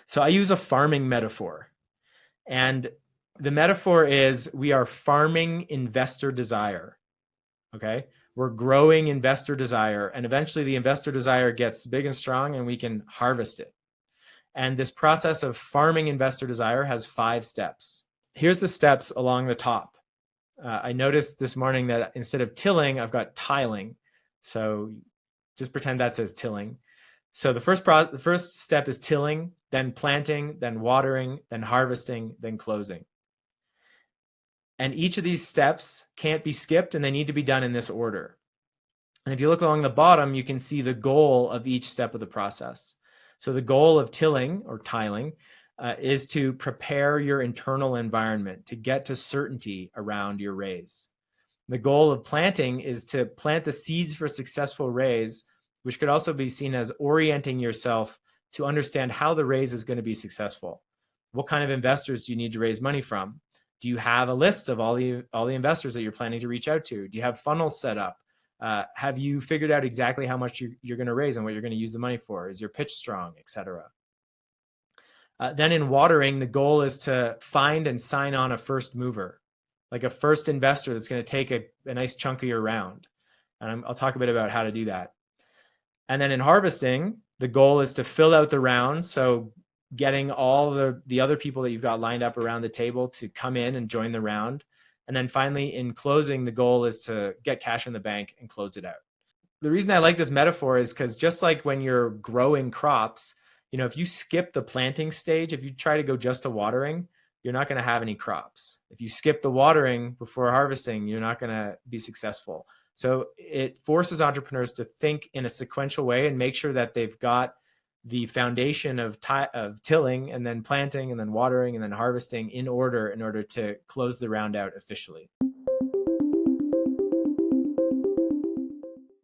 So I use a farming metaphor. And the metaphor is we are farming investor desire. Okay. We're growing investor desire. And eventually the investor desire gets big and strong and we can harvest it. And this process of farming investor desire has 5 steps. Here's the steps along the top. I noticed this morning that instead of tilling, I've got tiling. So just pretend that says tilling. So the first step is tilling, then planting, then watering, then harvesting, then closing. And each of these steps can't be skipped and they need to be done in this order. And if you look along the bottom, you can see the goal of each step of the process. So the goal of tilling or tiling is to prepare your internal environment to get to certainty around your raise. The goal of planting is to plant the seeds for successful raise, which could also be seen as orienting yourself to understand how the raise is going to be successful. What kind of investors do you need to raise money from? Do you have a list of all the investors that you're planning to reach out to? Do you have funnels set up? Have you figured out exactly how much you're going to raise and what you're going to use the money for? Is your pitch strong, etc.? Then in watering, the goal is to find and sign on a first mover, like a first investor that's going to take a nice chunk of your round. And I'll talk a bit about how to do that. And then in harvesting, the goal is to fill out the round. So getting all the other people that you've got lined up around the table to come in and join the round. And then finally, in closing, the goal is to get cash in the bank and close it out. The reason I like this metaphor is because just like when you're growing crops, if you skip the planting stage, if you try to go just to watering, you're not going to have any crops. If you skip the watering before harvesting, you're not going to be successful. So it forces entrepreneurs to think in a sequential way and make sure that they've got the foundation of tilling and then planting and then watering and then harvesting in order to close the round out officially.